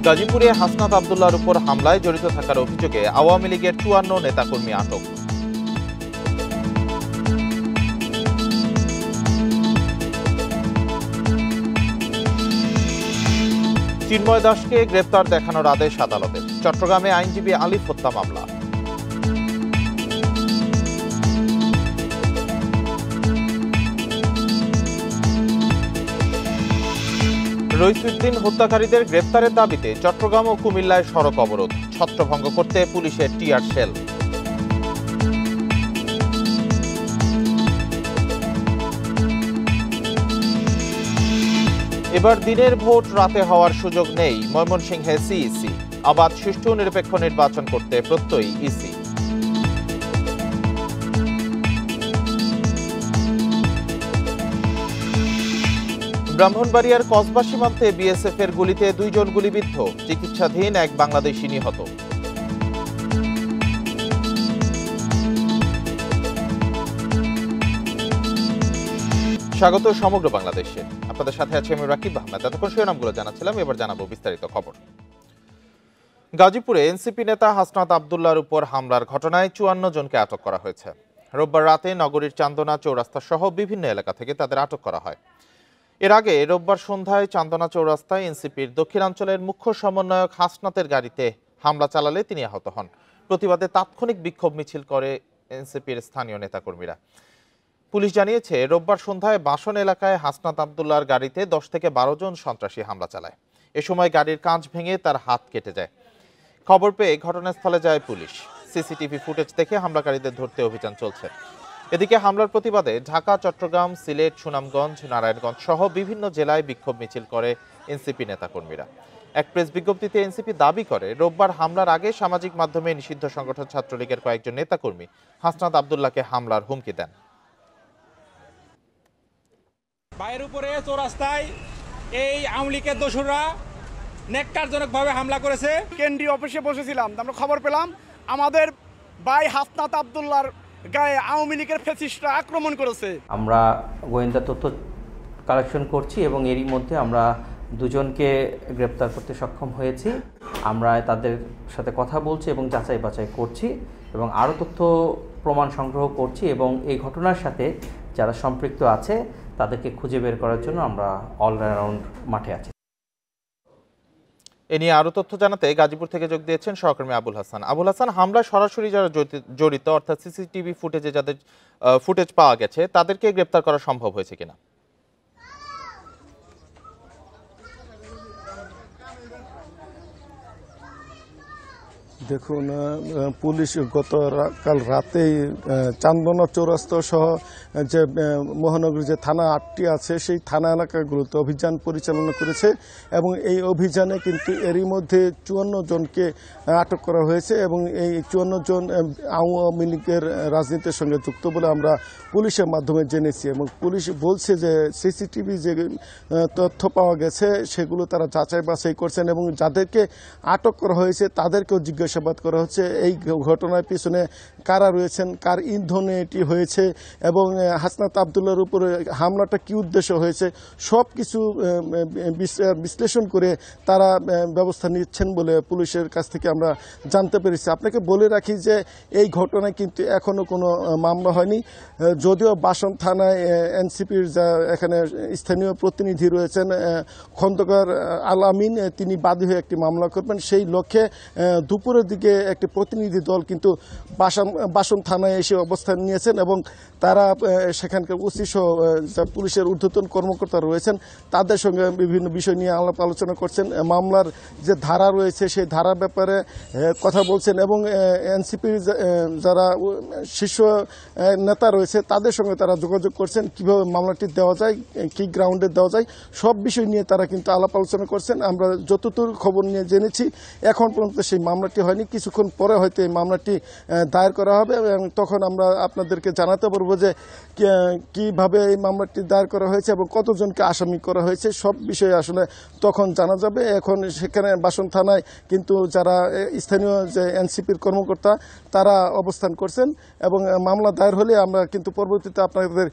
গাজীপুরে হাসনাত আব্দুল্লাহর উপর হামলায় জড়িত থাকার অভিযোগে আওয়ামী লীগের ৫৪ নেতাকর্মী আটক। চিন্ময় দাসকে গ্রেপ্তার দেখানোর আদেশ আদালতের। চট্টগ্রামে আইনজীবী আলিফ হত্যা মামলা। রইসুদ্দিন হত্যাকারীদের গ্রেপ্তারের দাবিতে চট্টগ্রাম ও কুমিল্লায় সড়ক অবরোধ। ছত্রভঙ্গ করতে পুলিশের টিয়ার শেল। এবার দিনের ভোট রাতে হওয়ার সুযোগ নেই ময়মনসিংহে সিইসি। অবাধ সুষ্ঠু নিরপেক্ষ নির্বাচন করতে প্রত্যয়ী ইসি। ব্রাহ্মণবাড়িয়ার কসবা সীমান্তে বিএসএফ এর গুলিতে ২ জন গুলিবিদ্ধ। চিকিৎসাধীন এক বাংলাদেশি নিহত। স্বাগত সমগ্র বাংলাদেশে। আপনাদের সাথে আছে আমি রাকিব আহমেদ। এতক্ষণ শিরোনামগুলো জানাচ্ছিলাম, এবার জানাবো বিস্তারিত খবর। গাজীপুরে এনসিপি নেতা হাসনাত আব্দুল্লাহর উপর হামলার ঘটনায় ৫৪ জনকে আটক করা হয়েছে। রোববার রাতে নগরীর চান্দনা চৌরাস্তা সহ বিভিন্ন এলাকা থেকে তাদের আটক করা হয়। এর আগে রোববার সন্ধ্যায় চান্দনা চৌরাস্তায় এনসিপির দক্ষিণাঞ্চলের মুখ্য সমন্বয়ক হাসনাতের গাড়িতে হামলা চালালে তিনি আহত হন। প্রতিবাদে তাৎক্ষণিক বিক্ষোভ মিছিল করে এনসিপির স্থানীয় নেতাকর্মীরা। পুলিশ জানিয়েছে, রোববার সন্ধ্যায় বাসন এলাকায় হাসনাত আব্দুল্লাহর গাড়িতে ১০ থেকে ১২ জন সন্ত্রাসী হামলা চালায়। এ সময় গাড়ির কাঁচ ভেঙে তার হাত কেটে যায়। খবর পেয়ে ঘটনাস্থলে যায় পুলিশ। সিসিটিভি ফুটেজ দেখে হামলাকারীদের ধরতে অভিযান চলছে। এদিকে হামলার প্রতিবাদে ঢাকা, চট্টগ্রাম, সিলেট, সুনামগঞ্জ, নারায়ণগঞ্জ সহ বিভিন্ন জেলায় বিক্ষোভ মিছিল করে এনসিপি নেতাকর্মীরা। এক প্রেস বিজ্ঞপ্তিতে এনসিপি দাবি করে, রোববার হামলার আগে সামাজিক মাধ্যমে নিষিদ্ধ সংগঠন ছাত্রলীগের কয়েকজন নেতাকর্মী হাসনাত আব্দুল্লাহকে হামলার হুমকি দেন। বাইরের উপরে চৌরাস্তায় এই আওয়ামী লীগের দোসররা নেককারজনকভাবে হামলা করেছে। কেন্দ্রীয় অফিসে বসেছিলাম, আমরা খবর পেলাম আমাদের ভাই হাসনাত আব্দুল্লাহর গায়ে আওয়ামী লীগের ফ্যাসিস্টরা আক্রমণ করেছে। আমরা গোয়েন্দা তথ্য কালেকশন করছি এবং এরই মধ্যে আমরা 2 জনকে গ্রেপ্তার করতে সক্ষম হয়েছি। আমরা তাদের সাথে কথা বলছি এবং যাচাই বাছাই করছি এবং আরও তথ্য প্রমাণ সংগ্রহ করছি এবং এই ঘটনার সাথে যারা সম্পৃক্ত আছে তাদেরকে খুঁজে বের করার জন্য আমরা অলরাউন্ড মাঠে আছি। এ নিয়ে আরো তথ্য জানাতে গাজীপুর থেকে যোগ দিয়েছেন সহকর্মী আবুল হাসান। আবুল হাসান, হামলায় সরাসরি যারা জড়িত অর্থাৎ সিসিটিভি ফুটেজে যাদের ফুটেজ পাওয়া গেছে তাদেরকে গ্রেপ্তার করা সম্ভব হয়েছে কিনা? দেখুন, পুলিশ গতকাল রাতেই চান্দনা চৌরাস্তা সহ যে মহানগরীর যে থানা 8টি আছে সেই থানা এলাকাগুলোতে অভিযান পরিচালনা করেছে এবং এই অভিযানে কিন্তু এরই মধ্যে 54 জনকে আটক করা হয়েছে এবং এই 54 জন আওয়ামী লীগের রাজনীতির সঙ্গে যুক্ত বলে আমরা পুলিশের মাধ্যমে জেনেছি এবং পুলিশ বলছে যে সিসিটিভি যে তথ্য পাওয়া গেছে সেগুলো তারা যাচাই বাছাই করছেন এবং যাদেরকে আটক করা হয়েছে তাদেরকেও জিজ্ঞাসাবাদ করা হচ্ছে এই ঘটনার পিছনে কারা রয়েছেন, কার ইন্ধনে এটি হয়েছে এবং হাসনাত আব্দুল্লাহর উপরে হামলাটা কি উদ্দেশ্য হয়েছে সব কিছু বিশ্লেষণ করে তারা ব্যবস্থা নিচ্ছেন বলে পুলিশের কাছ থেকে আমরা জানতে পেরেছি। আপনাকে বলে রাখি যে এই ঘটনায় কিন্তু এখনো কোনো মামলা হয়নি, যদিও বাসন থানায় এনসিপির যা এখানে স্থানীয় প্রতিনিধি রয়েছেন খন্দকার আল আমিন, তিনি বাদী হয়ে একটি মামলা করবেন। সেই লক্ষ্যে দুপুরের দিকে একটি প্রতিনিধি দল কিন্তু বাসন থানায় এসে অবস্থান নিয়েছেন এবং তারা সেখানকার ওসি সহ পুলিশের ঊর্ধ্বতন কর্মকর্তা রয়েছেন তাদের সঙ্গে বিভিন্ন বিষয় নিয়ে আলাপ আলোচনা করছেন। মামলার যে ধারা রয়েছে সেই ধারার ব্যাপারে কথা বলছেন এবং এনসিপির যারা শীর্ষ নেতা রয়েছে তাদের সঙ্গে তারা যোগাযোগ করছেন কিভাবে মামলাটি দেওয়া যায়, কি গ্রাউন্ডে দেওয়া যায়, সব বিষয় নিয়ে তারা কিন্তু আলাপ আলোচনা করছেন। আমরা যতদূর খবর নিয়ে জেনেছি এখন পর্যন্ত সেই মামলাটি হয়নি, কিছুক্ষণ পরে হয়তো এই মামলাটি দায়ের করা করা হবে এবং তখন আমরা আপনাদেরকে জানাতে পারবো যে কিভাবে এই মামলাটি দায়ের করা হয়েছে এবং কতজনকে আসামি করা হয়েছে, সব বিষয়ে আসলে তখন জানা যাবে। এখন সেখানে বাসন থানায় কিন্তু যারা স্থানীয় যে এনসিপির কর্মকর্তা তারা অবস্থান করছেন এবং মামলা দায়ের হলে আমরা কিন্তু পরবর্তীতে আপনাদের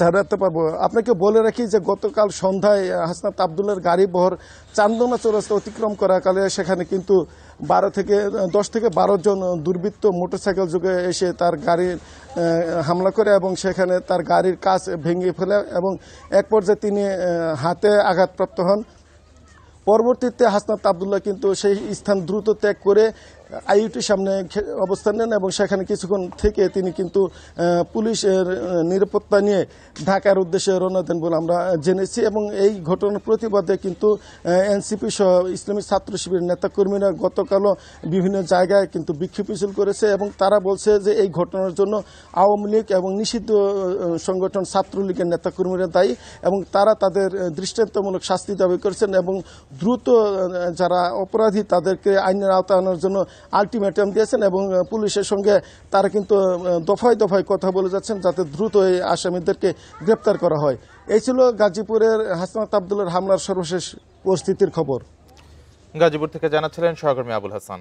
জানাতে পারবো। আপনাকে বলে রাখি যে গতকাল সন্ধ্যায় হাসনাত আবদুল্লাহর গাড়ি বহর চান্দনা চৌরাস্তা অতিক্রম করাকালে সেখানে কিন্তু 10 থেকে 12 জন দুর্বৃত্ত মোটরসাইকেল যোগে এসে তার গাড়ি হামলা করে এবং সেখানে তার গাড়ির কাচ ভেঙে ফেলে এবং এক পর্যায়ে তিনি হাতে আঘাতপ্রাপ্ত হন। পরবর্তীতে হাসনাত আবদুল্লাহ কিন্তু সেই স্থান দ্রুত ত্যাগ করে আইইউটির সামনে অবস্থান নেন এবং সেখানে কিছুক্ষণ থেকে তিনি কিন্তু পুলিশের নিরাপত্তা নিয়ে ঢাকার উদ্দেশ্যে রওনা দেন বলে আমরা জেনেছি। এবং এই ঘটনার প্রতিবাদে কিন্তু এনসিপি সহ ইসলামী ছাত্র শিবিরের নেতাকর্মীরা গতকালও বিভিন্ন জায়গায় কিন্তু বিক্ষোভ মিছিল করেছে এবং তারা বলছে যে এই ঘটনার জন্য আওয়ামী লীগ এবং নিষিদ্ধ সংগঠন ছাত্রলীগের নেতাকর্মীরা দায়ী এবং তারা তাদের দৃষ্টান্তমূলক শাস্তি দাবি করেছেন এবং দ্রুত যারা অপরাধী তাদেরকে আইনের আওতায় আনার জন্য আলটিমেটাম দিয়েছেন এবং পুলিশের সঙ্গে তারা কিন্তু দফায় দফায় কথা বলে যাচ্ছেন যাতে দ্রুত এই আসামিদেরকে গ্রেপ্তার করা হয়। এই ছিল গাজীপুরের হাসনাত আবদুল্লাহর হামলার সর্বশেষ পরিস্থিতির খবর। গাজীপুর থেকে জানাচ্ছিলেন সহকর্মী আবুল হাসান।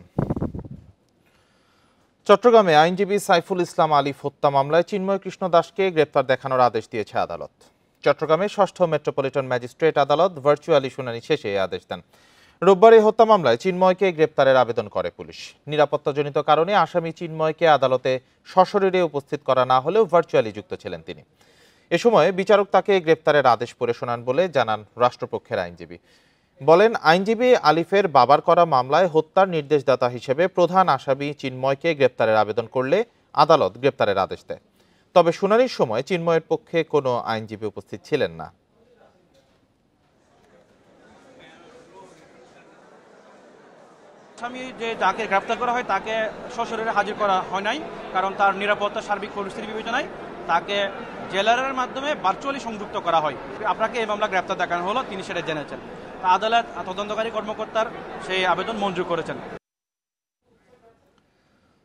চট্টগ্রামে আইনজীবী সাইফুল ইসলাম আলিফ হত্যা মামলায় চিন্ময় কৃষ্ণ দাসকে গ্রেপ্তার দেখানোর আদেশ দিয়েছে আদালত। চট্টগ্রামে 6ষ্ঠ মেট্রোপলিটন ম্যাজিস্ট্রেট আদালত ভার্চুয়ালি শুনানি শেষে এই আদেশ দেন। রোববার এই হত্যা মামলায় চিন্ময়কে গ্রেপ্তারের আবেদন করে পুলিশ। নিরাপত্তাজনিত কারণে আসামি চিন্ময়কে আদালতে সশরীরে উপস্থিত করা না হলেও ভার্চুয়ালি যুক্ত ছিলেন তিনি। এ সময় বিচারক তাকে গ্রেপ্তারের আদেশ পড়ে শোনান বলে জানান রাষ্ট্রপক্ষের আইনজীবী। বলেন, আইনজীবী আলিফের বাবার করা মামলায় হত্যার নির্দেশদাতা হিসেবে প্রধান আসামি চিন্ময়কে গ্রেপ্তারের আবেদন করলে আদালত গ্রেপ্তারের আদেশ দেয়। তবে শুনানির সময় চিন্ময়ের পক্ষে কোনো আইনজীবী উপস্থিত ছিলেন না। আসামি যাকে গ্রেপ্তার করা হয় তাকে সশরীরে হাজির করা হয় নাই, কারণ তার নিরাপত্তা সার্বিক পরিস্থিতি বিবেচনায় তাকে জেলারের মাধ্যমে ভার্চুয়ালি সংযুক্ত করা হয়। আপনাকে এই মামলা গ্রেপ্তার দেখানো হলো, তিনি সেটা জেনেছেন। আদালত তদন্তকারী কর্মকর্তার সেই আবেদন মঞ্জুর করেছেন।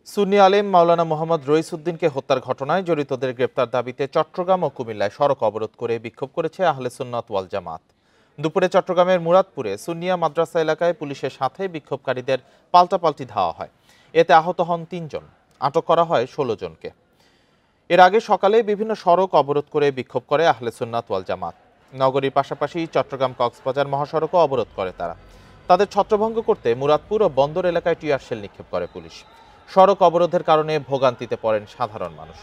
সুন্নি আলেম মাওলানা মোহাম্মদ রইসউদ্দিনকে হত্যার ঘটনায় জড়িতদের গ্রেপ্তার দাবিতে চট্টগ্রাম ও কুমিল্লায় সড়ক অবরোধ করে বিক্ষোভ করেছে আহলে সুন্নাত ওয়াল জামাত। দুপুরে চট্টগ্রামের মুরাদপুরে সুন্নিয়া মাদ্রাসা এলাকায় পুলিশের সাথে বিক্ষোভকারীদের পাল্টাপাল্টি ধাওয়া হয়। এতে আহত হন 3 জন, আটক করা হয় 16 জনকে। এর আগে সকালে বিভিন্ন সড়ক অবরোধ করে বিক্ষোভ করে আহলে সুন্নাত ওয়াল জামাত। নগরীর পাশাপাশি চট্টগ্রাম কক্সবাজার মহাসড়কও অবরোধ করে তারা। তাদের ছত্রভঙ্গ করতে মুরাদপুর ও বন্দর এলাকায় টিয়ার শেল নিক্ষেপ করে পুলিশ। সড়ক অবরোধের কারণে ভোগান্তিতে পড়েন সাধারণ মানুষ।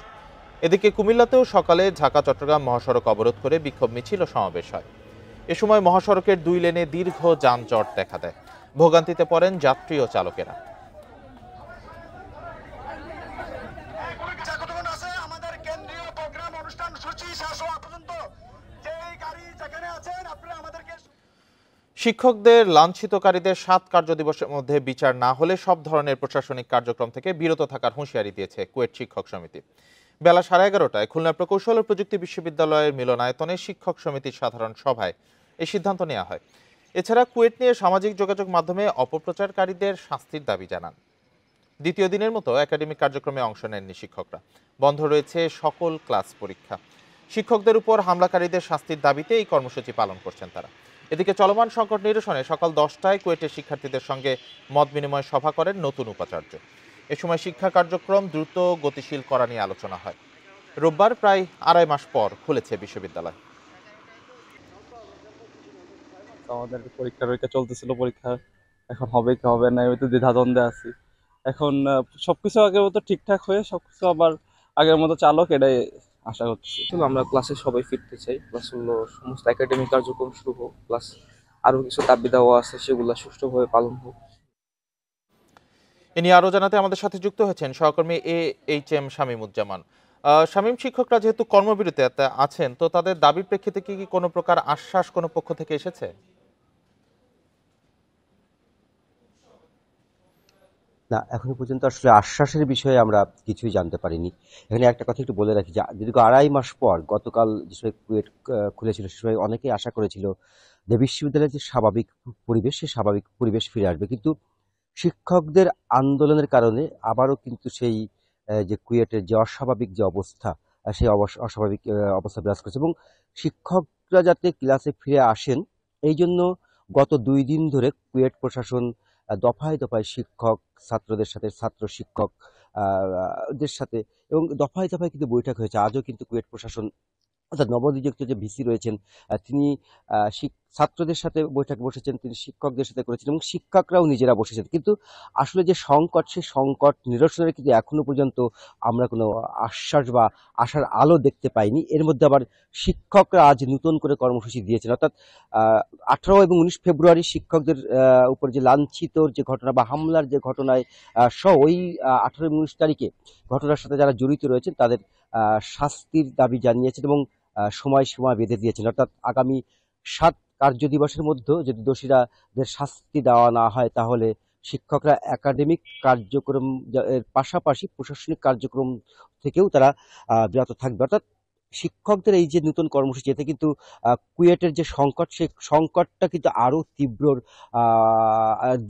এদিকে কুমিল্লাতেও সকালে ঢাকা চট্টগ্রাম মহাসড়ক অবরোধ করে বিক্ষোভ মিছিল ও সমাবেশ হয়। এ সময় মহাসড়কের 2 লেনে দীর্ঘ যানজট দেখা দেয়। ভোগান্তিতে পড়েন যাত্রী ও চালকেরা। শিক্ষকদের লাঞ্ছিতকারীদের 7 কার্যদিবসের মধ্যে বিচার না হলে সব ধরনের প্রশাসনিক কার্যক্রম থেকে বিরত থাকার হুঁশিয়ারি দিয়েছে কুয়েট শিক্ষক সমিতি। বেলা 11:30টায় খুলনা প্রকৌশল ও প্রযুক্তি বিশ্ববিদ্যালয়ের মিলনায়তনে শিক্ষক সমিতির সাধারণ সভায় এই সিদ্ধান্ত নেওয়া হয়। এছাড়া কুয়েট নিয়ে সামাজিক যোগাযোগ মাধ্যমে অপপ্রচারকারীদের শাস্তির দাবি জানান। দ্বিতীয় দিনের মতো একাডেমিক কার্যক্রমে অংশ নেননি শিক্ষকরা। বন্ধ রয়েছে সকল ক্লাস পরীক্ষা। শিক্ষকদের উপর হামলাকারীদের শাস্তির দাবিতে এই কর্মসূচি পালন করছেন তারা। এদিকে চলমান সংকট নিরসনে সকাল 10টায় কুয়েটের শিক্ষার্থীদের সঙ্গে মত বিনিময় সভা করেন নতুন উপাচার্য। এ সময় শিক্ষা কার্যক্রম দ্রুত গতিশীল করা নিয়ে আলোচনা হয়। রোববার প্রায় 2.5 মাস পর খুলেছে বিশ্ববিদ্যালয়। আমাদের পরীক্ষা চলতেছিল, পরীক্ষা এখন হবে কি হবে না ওই তো দ্বিধাদ্বন্দ্বে আছি। এখন সবকিছু আগের মতো ঠিকঠাক হয়ে সবকিছু আবার আগের মতো চালক, এটাই আশা করছি। আমরা ক্লাসে সবাই ফিরতে চাই, প্লাস হলো সমস্ত একাডেমিক কার্যক্রম শুরু হোক, প্লাস আরো কিছু দাবি দেওয়া আছে সেগুলো সুষ্ঠুভাবে পালন হোক। এ নিয়ে আরো জানাতে আমাদের সাথে যুক্ত হয়েছেন সহকর্মী AHM শামীমুজ্জামান। শামীম, শিক্ষকরা যেহেতু কর্মবিরতিতে আছেন, তো তাদের দাবির প্রেক্ষিতে কি কোনো প্রকার আশ্বাস কোনো পক্ষ থেকে এসেছে? না, এখনো পর্যন্ত আসলে আশ্বাসের বিষয়ে আমরা কিছুই জানতে পারিনি। এখানে একটা কথা একটু বলে রাখি যে দীর্ঘ 2.5 মাস পর গতকাল যে সময় কুয়েট খুলেছিল সে সময় অনেকেই আশা করেছিল যে বিশ্ববিদ্যালয়ের যে স্বাভাবিক পরিবেশ, সে স্বাভাবিক পরিবেশ ফিরে আসবে, কিন্তু শিক্ষকদের আন্দোলনের কারণে আবারও কিন্তু সেই যে কুয়েটের যে অস্বাভাবিক যে অবস্থা, সেই অস্বাভাবিক অবস্থা বিরাজ করছে এবং শিক্ষকরা যাতে ক্লাসে ফিরে আসেন এই জন্য গত 2 দিন ধরে কুয়েট প্রশাসন দফায় দফায় শিক্ষক ছাত্রদের সাথে, ছাত্র শিক্ষক দের সাথে এবং দফায় দফায় কিন্তু বৈঠক হয়েছে। আজও কিন্তু কুয়েট প্রশাসন অর্থাৎ নবনিযুক্ত যে ভিসি রয়েছেন তিনি ছাত্রদের সাথে বৈঠক বসেছেন, তিনি শিক্ষকদের সাথে করেছেন এবং শিক্ষকরাও নিজেরা বসেছেন। কিন্তু আসলে যে সংকট, সেই সংকট নিরসনের কিন্তু এখনো পর্যন্ত আমরা কোনো আশ্বাস বা আশার আলো দেখতে পাইনি। এর মধ্যে আবার শিক্ষকরা আজ নতুন করে কর্মসূচি দিয়েছেন, অর্থাৎ 18 এবং 19 ফেব্রুয়ারি শিক্ষকদের উপর যে লাঞ্ছিত যে ঘটনা বা হামলার যে ঘটনায় সহ ওই 18 এবং 19 তারিখে ঘটনার সাথে যারা জড়িত রয়েছেন তাদের শাস্তির দাবি জানিয়েছেন এবং সময়সীমা বেঁধে দিয়েছেন। অর্থাৎ আগামী 7 কার্য দিবসের মধ্যে যদি দোষীরাদের শাস্তি দেওয়া না হয় তাহলে শিক্ষকরা একাডেমিক কার্যক্রম এর পাশাপাশি প্রশাসনিক কার্যক্রম থেকেও তারা বিরত থাকবে। অর্থাৎ শিক্ষকদের এই যে নতুন কর্মসূচি, এতে কিন্তু কুয়েটের যে সংকট, সেই সংকটটা কিন্তু আরো তীব্র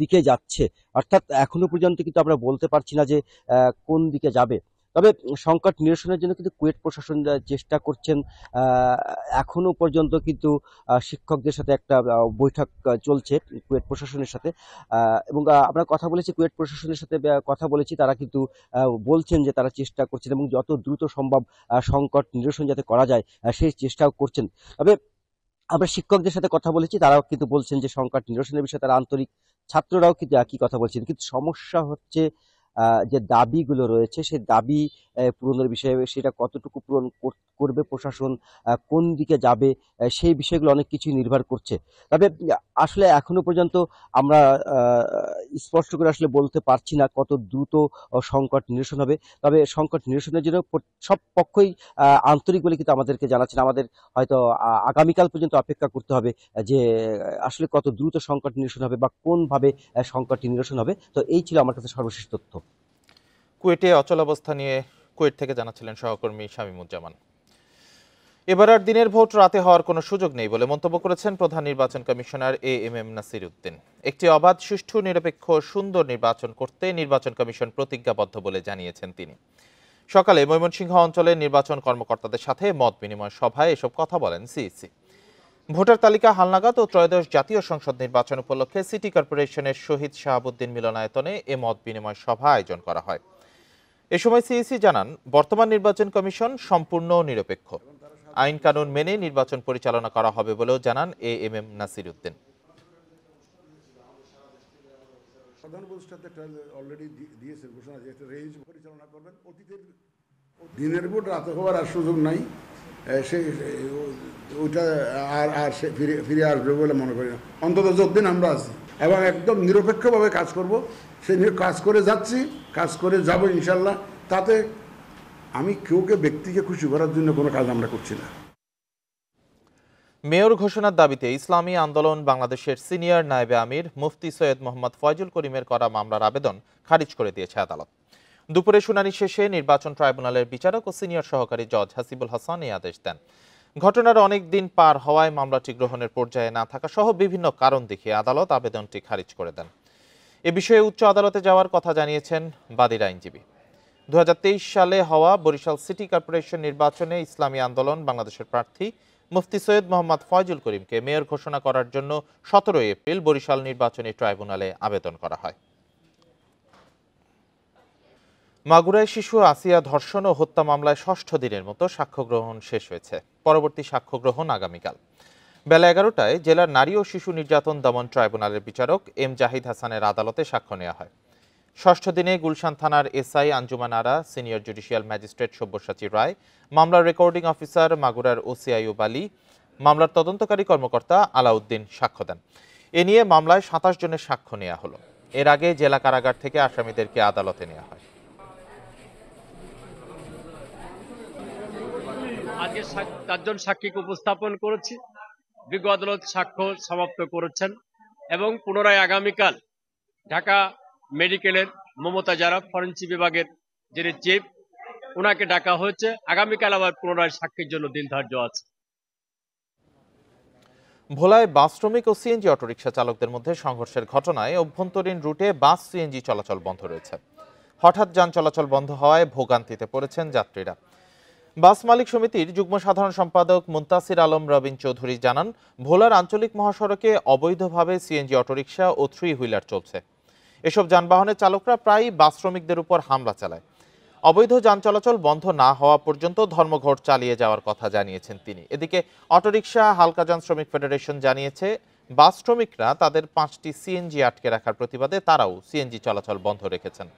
দিকে যাচ্ছে। অর্থাৎ এখনো পর্যন্ত কিন্তু আমরা বলতে পারছি না যে কোন দিকে যাবে। তবে সংকট নিরসনের জন্য কিন্তু কুয়েট প্রশাসন চেষ্টা করছেন। এখনো পর্যন্ত কিন্তু শিক্ষকদের সাথে একটা বৈঠক চলছে কুয়েট প্রশাসনের সাথে এবং আমরা কথা বলেছি, কুয়েট প্রশাসনের সাথে কথা বলেছি, তারা কিন্তু বলছেন যে তারা চেষ্টা করছেন এবং যত দ্রুত সম্ভব সংকট নিরসন যাতে করা যায় সেই চেষ্টাও করছেন। তবে আমরা শিক্ষকদের সাথে কথা বলেছি, তারাও কিন্তু বলছেন যে সংকট নিরসনের বিষয়ে তারা আন্তরিক। ছাত্ররাও কিন্তু একই কথা বলছেন, কিন্তু সমস্যা হচ্ছে যে দাবিগুলো রয়েছে সেই দাবি পূরণের বিষয়ে সেটা কতটুকু পূরণ করবে প্রশাসন, কোন দিকে যাবে, সেই বিষয়গুলো অনেক কিছুই নির্ভর করছে। তবে আসলে এখনো পর্যন্ত আমরা স্পষ্ট করে আসলে বলতে পারছি না কত দ্রুত সংকট নিরসন হবে। তবে সংকট নিরসনের জন্য সব পক্ষই আন্তরিক বলে কিন্তু আমাদেরকে জানাচ্ছেন। আমাদের হয়তো আগামীকাল পর্যন্ত অপেক্ষা করতে হবে যে আসলে কত দ্রুত সংকট নিরসন হবে বা কোনভাবে সংকটটি নিরসন হবে। তো এই ছিল আমার কাছে সর্বশেষ তথ্য। কুয়েটে অচলাবস্থা নিয়ে কুয়েট থেকে জানাচ্ছিলেন সহকর্মী শামীমুজ্জামান। এবার আর দিনের ভোট রাতে হওয়ার কোনো সুযোগ নেই বলে মন্তব্য করেছেন প্রধান নির্বাচন কমিশনার এএমএম নাসির উদ্দিন। একটি অবাধ, সুষ্ঠু, নিরপেক্ষ, সুন্দর নির্বাচন করতে নির্বাচন কমিশন প্রতিজ্ঞাবদ্ধ বলে জানিয়েছেন তিনি। সকালে ময়মনসিংহ অঞ্চলের নির্বাচন কর্মকর্তাদের সাথে মত বিনিময় সভায় এসব কথা বলেন সিইসি। ভোটার তালিকা হালনাগাদ ও ত্রয়োদশ জাতীয় সংসদ নির্বাচন উপলক্ষে সিটি কর্পোরেশনের শহীদ শাহাবুদ্দিন মিলনায়তনে এ মত বিনিময় সভা আয়োজন করা হয়। এ সময় সিইসি জানান, বর্তমান নির্বাচন কমিশন সম্পূর্ণ নিরপেক্ষ, আইন কানুন মেনে নির্বাচন পরিচালনা করা হবে বলেও জানান এএমএম নাসির উদ্দিন। দিনের ভোট রাতে হওয়ার আর সুযোগ নাই, ওইটা আর ফিরে আসবে বলে মনে করি না। অন্তত যতদিন আমরা আছি এবং একদম নিরপেক্ষভাবে কাজ করব, সেই কাজ করে যাচ্ছি, কাজ করে যাব ইনশাল্লাহ। তাতে আমি কেউকে, ব্যক্তিকে খুশি করার জন্য কোনো কাজ আমরা করছি না। মেয়র ঘোষণার দাবিতে ইসলামী আন্দোলন বাংলাদেশের সিনিয়র নায়েবে আমির মুফতি সৈয়দ মোহাম্মদ ফয়জুল করিমের করা মামলার আবেদন খারিজ করে দিয়েছে আদালত। দুপুরে শুনানি শেষে নির্বাচন ট্রাইব্যুনালের বিচারক ও সিনিয়র সহকারী জজ হাসিবুল হাসান এই আদেশ দেন। ঘটনার অনেক দিন পার হওয়ায় মামলাটি গ্রহণের পর্যায়ে না থাকা সহ বিভিন্ন কারণ দেখিয়ে আদালত আবেদনটি খারিজ করে দেন। এ বিষয়ে উচ্চ আদালতে যাওয়ার কথা জানিয়েছেন বাদীর আইনজীবী। 2023 সালে হওয়া বরিশাল সিটি কর্পোরেশন নির্বাচনে ইসলামী আন্দোলন বাংলাদেশের প্রার্থী মুফতি সৈয়দ মোহাম্মদ ফয়জুল করিমকে মেয়র ঘোষণা করার জন্য 17 এপ্রিল বরিশাল নির্বাচনী ট্রাইব্যুনালে আবেদন করা হয়। মাগুরায় শিশু আসিয়া ধর্ষণ ও হত্যা মামলায় 6ষ্ঠ দিনের মতো সাক্ষ্য গ্রহণ শেষ হয়েছে। পরবর্তী সাক্ষ্য গ্রহণ আগামীকাল বেলা 11টায় জেলার নারী ও শিশু নির্যাতন দমন ট্রাইব্যুনালের বিচারক এম জাহিদ হাসানের আদালতে সাক্ষ্য নেওয়া হয়। 6ষ্ঠ দিনে গুলশান থানার SI Anjuman Ara, senior judicial magistrate Sabyasachi Roy, মামলার রেকর্ডিং অফিসার মাগুরার ওসি আইয়ুব আলী, মামলার তদন্তকারী কর্মকর্তা আলাউদ্দিন সাক্ষ্য দেন। এ নিয়ে মামলায় 27 জনের সাক্ষ্য নেওয়া হলো। এর আগে জেলা কারাগার থেকে আসামিদেরকে আদালতে নেওয়া হয়। আজকে 4 জন সাক্ষীকে উপস্থাপন করেছি। বিজ্ঞ আদালত সাক্ষ্য সমাপ্ত করেছেন এবং পুনরায় আগামীকাল ঢাকা মেডিকেলের মমতা যারা ফরেনসিক বিভাগের যিনি চিফ, ওনাকে ডাকা হয়েছে। আগামীকাল আবার পুনরায় সাক্ষীর জন্য দিন ধার্য আছে। ভোলায় বাস শ্রমিক ও সিএনজি অটোরিকশা চালকদের মধ্যে সংঘর্ষের ঘটনায় অভ্যন্তরীণ রুটে বাস সিএনজি চলাচল বন্ধ রয়েছে। হঠাৎ যান চলাচল বন্ধ হওয়ায় ভোগান্তিতে পড়েছেন যাত্রীরা। বাস মালিক সমিতির যুগ্ম সাধারণ সম্পাদক মুন্তাসির আলম রবিন চৌধুরী জানান, ভোলার আঞ্চলিক মহাসড়কে অবৈধভাবে সিএনজি অটোরিকশা ও 3 হুইলার চলছে। এসব যানবাহনের চালকরা প্রায়ই বাস শ্রমিকদের উপর হামলা চালায়। অবৈধ যান চলাচল বন্ধ না হওয়া পর্যন্ত ধর্মঘট চালিয়ে যাওয়ার কথা জানিয়েছেন তিনি। এদিকে অটোরিকশা হালকা যান শ্রমিক ফেডারেশন জানিয়েছে, বাস শ্রমিকরা তাদের 5টি সিএনজি আটকে রাখার প্রতিবাদে তারাও সিএনজি চলাচল বন্ধ রেখেছেন।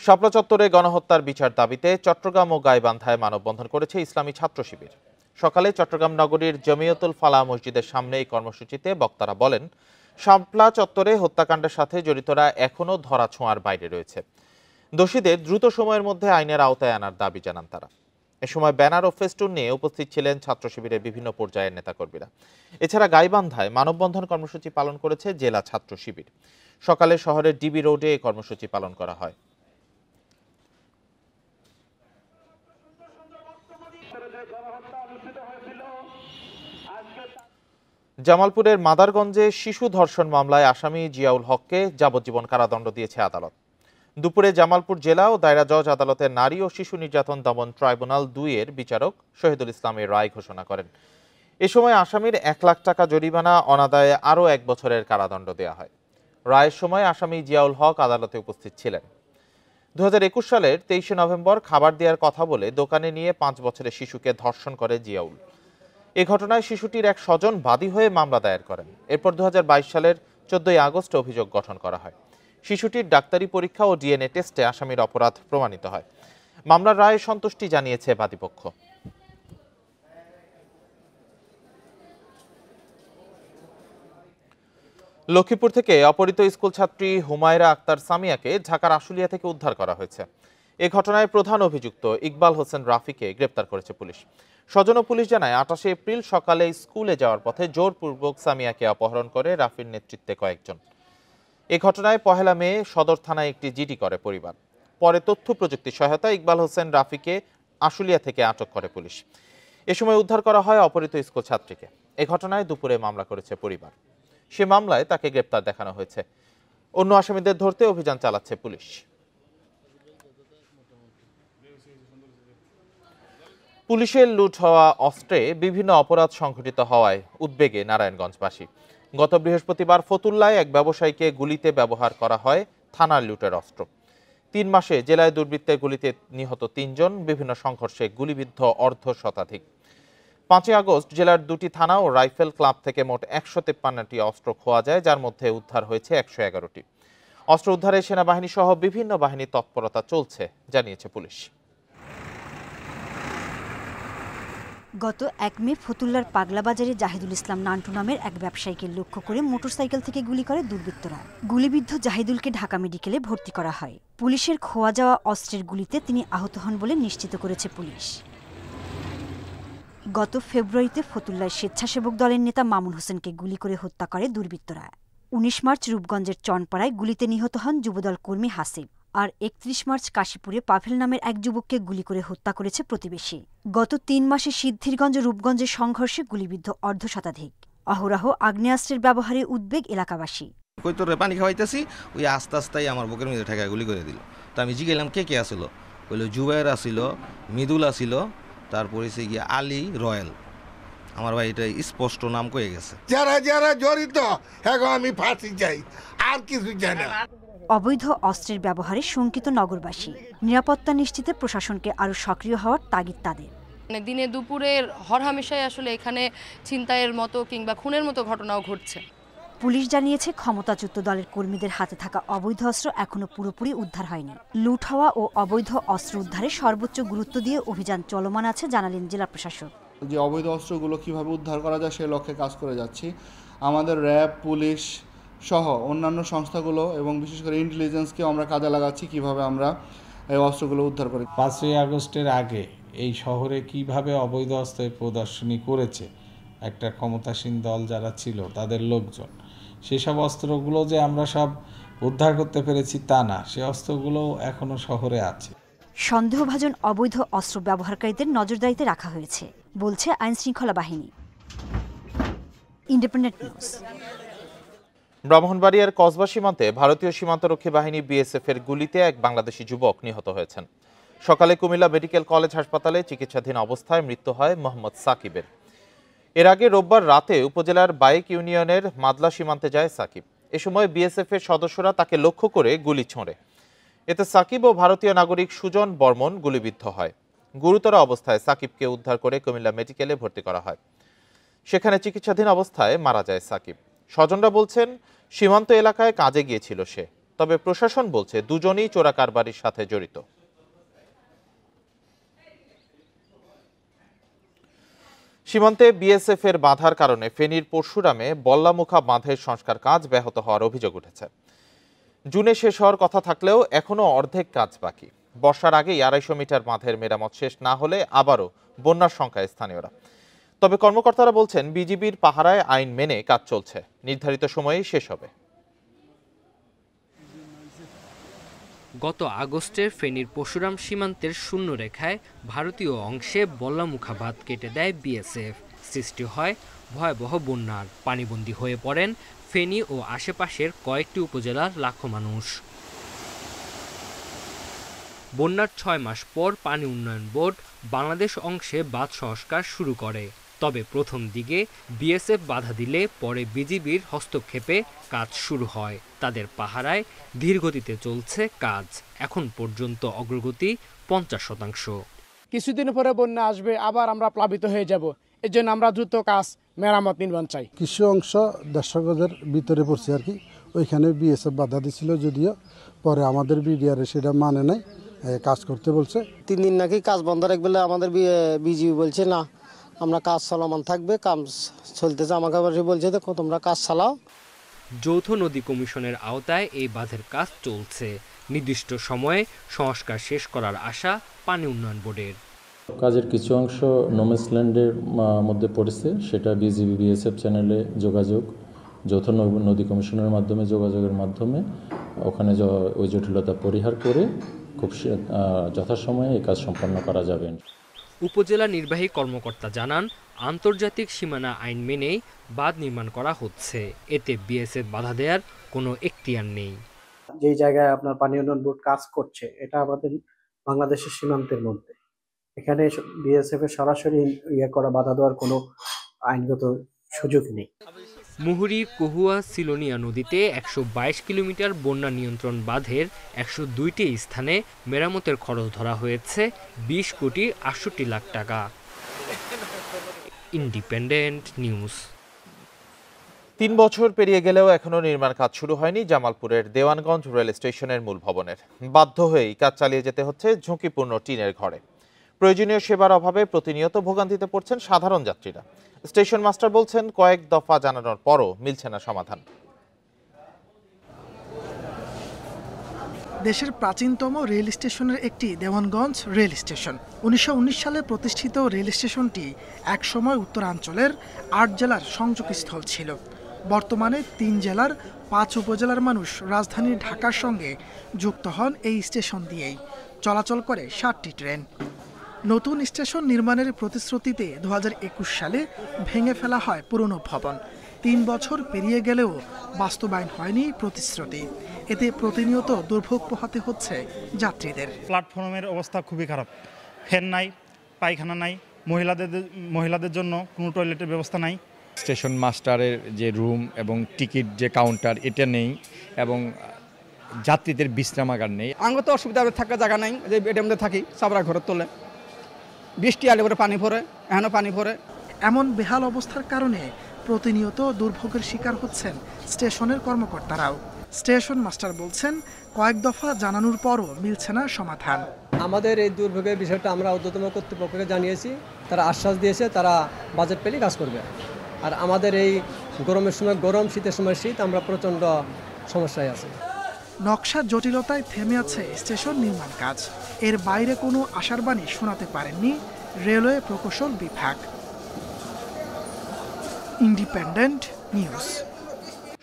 শাপলা চত্বরে গণহত্যার বিচার দাবিতে চট্টগ্রাম ও গাইবান্ধায় মানববন্ধন করেছে ইসলামী ছাত্র শিবির। সকালে চট্টগ্রাম নগরীর জমিয়তুল ফালাহ মসজিদের সামনে এই কর্মসূচিতে বক্তারা বলেন, শাপলা চত্বরে হত্যাকাণ্ডের সাথে জড়িতরা এখনও ধরাছোঁয়ার বাইরে রয়েছে। দোষীদের দ্রুত সময়ের মধ্যে আইনের আওতায় আনার দাবি জানান তারা। এ সময় ব্যানার ও ফেস্টুন নিয়ে উপস্থিত ছিলেন ছাত্র শিবিরের বিভিন্ন পর্যায়ের নেতাকর্মীরা। এছাড়া গাইবান্ধায় মানববন্ধন কর্মসূচি পালন করেছে জেলা ছাত্র শিবির। সকালে শহরের ডিবি রোডে এই কর্মসূচি পালন করা হয়। জামালপুরের মাদারগঞ্জে শিশু ধর্ষণ মামলায় আসামি জিয়াউল হককে যাবজ্জীবন কারাদণ্ড দিয়েছে আদালত। দুপুরে জামালপুর জেলা ও দায়রা জজ আদালতের নারী ও শিশু নির্যাতন দমন ট্রাইব্যুনাল 2-এর বিচারক শহীদুল ইসলামের রায় ঘোষণা করেন। এ সময় আসামির 1 লাখ টাকা জরিমানা, অনাদায়ে আরও 1 বছরের কারাদণ্ড দেওয়া হয়। রায়ের সময় আসামি জিয়াউল হক আদালতে উপস্থিত ছিলেন। 2021 সালের 23 নভেম্বর খাবার দেওয়ার কথা বলে দোকানে নিয়ে 5 বছরের শিশুকে ধর্ষণ করে জিয়াউল। এ ঘটনায় শিশুটির এক স্বজন বাদী হয়ে মামলা দায়ের করেন। এরপর 2022 সালের 14 আগস্ট অভিযোগ গঠন করা হয়। শিশুটির ডাক্তারি পরীক্ষা ও ডিএনএ টেস্টে আসামির অপরাধ প্রমাণিত হয়। মামলার রায়ে সন্তুষ্টি জানিয়েছে বাদীপক্ষ। লক্ষ্মীপুর থেকে অপহৃত স্কুল ছাত্রী হুমায়রা আক্তার সামিয়াকে ঢাকার আশুলিয়া থেকে উদ্ধার করা হয়েছে। এ ঘটনায় প্রধান অভিযুক্ত ইকবাল হোসেন রাফিকে গ্রেপ্তার করেছে পুলিশ। স্বজন পুলিশ জানায়, 28 এপ্রিল সকালে স্কুলে যাওয়ার পথে জোরপূর্বক সামিয়াকে অপহরণ করে রাফির নেতৃত্বে কয়েকজন। এ ঘটনায় 1 মে সদর থানায় একটি জিডি করে পরিবার। পরে তথ্য প্রযুক্তি সহায়তায় ইকবাল হোসেন রাফিকে আশুলিয়া থেকে আটক করে পুলিশ। এ সময় উদ্ধার করা হয় অপহৃত স্কুল ছাত্রীকে। এ ঘটনায় দুপুরে মামলা করেছে পরিবার। সে মামলায় তাকে গ্রেপ্তার দেখানো হয়েছে। অন্য আসামিদের ধরতে অভিযান চালাচ্ছে পুলিশ। পুলিশের লুট হওয়া অস্ত্রে বিভিন্ন অপরাধ সংঘটিত হওয়ায় উদ্বেগে নারায়ণগঞ্জবাসী। গত বৃহস্পতিবার ফতুল্লায় এক ব্যবসায়ীকে গুলিতে ব্যবহার করা হয় থানার লুটের অস্ত্র। 3 মাসে জেলায় দুর্বৃত্তের গুলিতে নিহত 3 জন, বিভিন্ন সংঘর্ষে গুলিবিদ্ধ অর্ধ শতাধিক। 5 আগস্ট জেলার 2টি থানা ও রাইফেল ক্লাব থেকে মোট 153টি অস্ত্র খোয়া যায়, যার মধ্যে উদ্ধার হয়েছে 111টি। অস্ত্র উদ্ধারে সেনাবাহিনী সহ বিভিন্ন বাহিনীর তৎপরতা চলছে, জানিয়েছে পুলিশ। গত 1 মে ফতুল্লার পাগলা বাজারে জাহিদুল ইসলাম নান্টু নামের এক ব্যবসায়ীকে লক্ষ্য করে মোটরসাইকেল থেকে গুলি করে দুর্বৃত্তরা। গুলিবিদ্ধ জাহিদুলকে ঢাকা মেডিকেলে ভর্তি করা হয়। পুলিশের খোয়া যাওয়া অস্ত্রের গুলিতে তিনি আহত হন বলে নিশ্চিত করেছে পুলিশ। গত ফেব্রুয়ারিতে ফতুল্লায় স্বেচ্ছাসেবক দলের নেতা মামুন হোসেনকে গুলি করে হত্যা করে দুর্বৃত্তরা। 19 মার্চ রূপগঞ্জের চনপাড়ায় গুলিতে নিহত হন যুবদল কর্মী হাসিব। আর 31 মার্চ কাশীপুরে পাভেল নামের এক যুবককে গুলি করে হত্যা করেছে প্রতিবেশী। গত 3 মাসে সিদ্ধিরগঞ্জ রূপগঞ্জের সংঘর্ষে গুলিবিদ্ধ অর্ধ শতাধিক। অহরহ আগ্নেয়াস্ত্রের ব্যবহারে উদ্বেগ এলাকাবাসী। কই তোর পানি খাওয়াইতেছি, ওই আস্তে আস্তেই আমার বুকের মধ্যে ঠেকায় গুলি করে দিল। তো আমি জিগেলাম কে কে আসিল, বললো জুবাইর আসিল, মৃদুল আসিল, তারপরে সে গিয়ে আলী রয়েল। আমার ভাই এটা স্পষ্ট নাম কয়ে গেছে। যারা যারা জড়িত এখন আমি ফাঁসি চাই, আর কিছু চাই না। অবৈধ অস্ত্রের ব্যবহারে শঙ্কিত নগরবাসী। নিরাপত্তা নিশ্চিতে প্রশাসনকে আরও সক্রিয় হওয়ার তাগিদ তাদের। দিনে দুপুরের হরহামেশাই আসলে এখানে ছিনতাইয়ের মতো কিংবা খুনের মতো ঘটনাও ঘটছে। পুলিশ জানিয়েছে, ক্ষমতাচ্যুত দলের কর্মীদের হাতে থাকা অবৈধ অস্ত্র এখনো পুরোপুরি উদ্ধার হয়নি। লুট হওয়া ও অবৈধ অস্ত্র উদ্ধারে সর্বোচ্চ গুরুত্ব দিয়ে অভিযান চলমান আছে, জানালেন জেলা প্রশাসক। যে অবৈধ অস্ত্রগুলো কিভাবে উদ্ধার করা যায় সেই লক্ষ্যে কাজ করে যাচ্ছি। আমাদের র্যাব, পুলিশ সহ অন্যান্য সংস্থাগুলো এবং বিশেষ করে ইন্টেলিজেন্সকে আমরা কাজে লাগাচ্ছি কিভাবে আমরা এই অস্ত্রগুলো উদ্ধার করি। 5ই আগস্টের আগে এই শহরে কিভাবে অবৈধ অস্ত্রের প্রদর্শনী করেছে একটা ক্ষমতাসীন দল যারা ছিল তাদের লোকজন, সেসব অস্ত্রগুলো যে আমরা সব উদ্ধার করতে পেরেছি তা না, সে অস্ত্রগুলো এখনো শহরে আছে। সন্দেহভাজন অবৈধ অস্ত্র ব্যবহারকারীদের নজরদারিতে রাখা হয়েছে, বলছে আইনশৃঙ্খলা বাহিনী। Independent news. ব্রাহ্মণবাড়িয়ার কসবা সীমান্তে ভারতীয় সীমান্তরক্ষী বাহিনী বিএসএফ এর গুলিতে এক বাংলাদেশি যুবক নিহত হয়েছেন। সকালে কুমিল্লা মেডিকেল কলেজ হাসপাতালে চিকিৎসাধীন অবস্থায় মৃত্যু হয় মোহাম্মদ সাকিবের। এর আগে রোববার রাতে উপজেলার বাইক ইউনিয়নের মাদলা সীমান্তে যায় সাকিব। এ সময় বিএসএফ এর সদস্যরা তাকে লক্ষ্য করে গুলি ছোঁড়ে। এতে সাকিব ও ভারতীয় নাগরিক সুজন বর্মন গুলিবিদ্ধ হয়। গুরুতর অবস্থায় সাকিবকে উদ্ধার করে কুমিল্লা মেডিকেলে ভর্তি করা হয়। সেখানে চিকিৎসাধীন অবস্থায় মারা যায় সাকিব। স্বজনরা বলছেন সীমান্ত এলাকায় কাজে গিয়েছিল সে, তবে প্রশাসন বলছে দুজনেই চোরা কারবারির সাথে জড়িত। সীমান্তে বিএসএফ এর বাধার কারণে ফেনীর পরশুরামে বল্লামুখা বাঁধের সংস্কার কাজ ব্যাহত হওয়ার অভিযোগ উঠেছে। জুনে শেষ হওয়ার কথা থাকলেও এখনো অর্ধেক কাজ বাকি। বর্ষার আগেই 250 মিটার বাঁধের মেরামত শেষ না হলে আবারও বন্যার শঙ্কায় স্থানীয়রা। তবে কর্মকর্তারা বলছেন বিজিবির পাহারায় আইন মেনে কাজ চলছে, নির্ধারিত সময়েই শেষ হবে। গত আগস্টের ফেনীর পরশুরাম সীমান্তের শূন্য রেখায় ভারতীয় অংশে বল্লামুখা বাঁধ কেটে দেয় বিএসএফ। সৃষ্টি হয় ভয়াবহ বন্যার। পানিবন্দী হয়ে পড়েন ফেনী ও আশেপাশের কয়েকটি উপজেলার লাখো মানুষ। বন্যার 6 মাস পর পানি উন্নয়ন বোর্ড বাংলাদেশ অংশে বাঁধ সংস্কার শুরু করে। তবে প্রথম দিকে বিএসএফ বাধা দিলে পরে বিজিবির হস্তক্ষেপে কাজ শুরু হয়। তাদের পাহারায় ধীরগতিতে চলছে কাজ। এখন পর্যন্ত অগ্রগতি 50%। কিছুদিন পরে বন্যা আসবে, আবার আমরা প্লাবিত হয়ে যাব। এর জন্য আমরা দ্রুত কাজ মেরামত নির্মাণ চাই। কিছু অংশ দর্শকদের ভিতরে পড়ছে আর কি, ওইখানে বিএসএফ বাধা দিছিল, যদিও পরে আমাদের বিডিআর সেটা মানে নাই, কাজ করতে বলছে। 3 দিন নাকি কাজ বন্ধ রাখবে, আমাদের বিজিবি বলছে না, আমরা কাজ চলমান থাকবে, কাজ চলতেছে। আমাকে বলছে দেখো তোমরা কাজ চালাও। যৌথ নদী কমিশনের আওতায় এই বাঁধের কাজ চলছে। নির্দিষ্ট সময়ে সংস্কার শেষ করার আশা পানি উন্নয়ন বোর্ডের। কাজের কিছু অংশ নোম্যান্সল্যান্ডের মধ্যে পড়েছে, সেটা বিজিবি বিএসএফ চ্যানেলে যোগাযোগ, যৌথ নদী কমিশনের মাধ্যমে যোগাযোগের মাধ্যমে ওখানে ওই জটিলতা পরিহার করে খুব যথাসময়ে এই কাজ সম্পন্ন করা যাবে। উপজেলা নির্বাহী কর্মকর্তা জানান, আন্তর্জাতিক সীমানা আইন মেনেই বাঁধ নির্মাণ করা হচ্ছে। এতে বিএসএফ বাধা দেওয়ার কোনো এখতিয়ার নেই। যে জায়গায় আপনার পানি উন্নয়ন বোর্ড কাজ করছে এটা আমাদের বাংলাদেশের সীমান্তের মধ্যে, এখানে বিএসএফ এর সরাসরি করা বাধা দেওয়ার কোনো আইনগত সুযোগ নেই। মুহুরীর কহুয়া সিলোনিয়া নদীতে 122 কিলোমিটার বন্যা নিয়ন্ত্রণ বাঁধের 102টি স্থানে মেরামতের খরচ ধরা হয়েছে 20 কোটি 68 লাখ টাকা। Independent news. 3 বছর পেরিয়ে গেলেও এখনো নির্মাণ কাজ শুরু হয়নি জামালপুরের দেওয়ানগঞ্জ রেল স্টেশনের মূল ভবনের। বাধ্য হয়েই কাজ চালিয়ে যেতে হচ্ছে ঝুঁকিপূর্ণ টিনের ঘরে। প্রয়োজনীয় সেবার অভাবে প্রতিনিয়ত ভোগান্তিতে পড়ছেন সাধারণ যাত্রীরা। স্টেশন মাস্টার বলছেন কয়েক দফা জানানোর পরও মিলছে না সমাধান। দেশের প্রাচীনতম রেল স্টেশনের একটি দেওয়ানগঞ্জ রেল স্টেশন। 1919 সালে প্রতিষ্ঠিত রেল স্টেশনটি একসময় উত্তরাঞ্চলের 8 জেলার সংযোগস্থল ছিল। বর্তমানে 3 জেলার 5 উপজেলার মানুষ রাজধানী ঢাকার সঙ্গে যুক্ত হন এই স্টেশন দিয়েই। চলাচল করে 7টি ট্রেন। নতুন স্টেশন নির্মাণের প্রতিশ্রুতিতে 2021 সালে ভেঙে ফেলা হয় পুরনো ভবন। 3 বছর পেরিয়ে গেলেও বাস্তবায়ন হয়নি প্রতিশ্রুতি। এতে প্রতিনিয়ত দুর্ভোগ পোহাতে হচ্ছে যাত্রীদের। প্ল্যাটফর্মের অবস্থা খুবই খারাপ, ফ্যান নাই, পায়খানা নাই, মহিলাদের জন্য কোনো টয়লেটের ব্যবস্থা নাই। স্টেশন মাস্টারের যে রুম এবং টিকিট যে কাউন্টার এটা নেই, এবং যাত্রীদের বিশ্রামাগার নেই। আঙ্গ তো অসুবিধা থাকার জায়গা নাই, যে এটিএমতে থাকি সাবরা ঘরের তোলে, বৃষ্টি আলে করে পানি পড়ে, এখনো পানি পড়ে। এমন বেহাল অবস্থার কারণে প্রতিনিয়ত দুর্ভোগের শিকার হচ্ছেন স্টেশনের কর্মকর্তারাও। স্টেশন মাস্টার বলছেন কয়েক দফা জানানোর পরও মিলছে না সমাধান। আমাদের এই দুর্ভোগের বিষয়টা আমরা ঊর্ধ্বতন কর্তৃপক্ষকে জানিয়েছি, তারা আশ্বাস দিয়েছে তারা বাজেট পেলে কাজ করবে। আর আমাদের এই গরমের সময় গরম, শীতের সময় শীত, আমরা প্রচণ্ড সমস্যায় আছি। নকশার জটিলতায় থেমে আছে স্টেশন নির্মাণ কাজ। এর বাইরে কোনো আশার বাণী শোনাতে পারেননি রেলওয়ে প্রকৌশল বিভাগ। Independent news.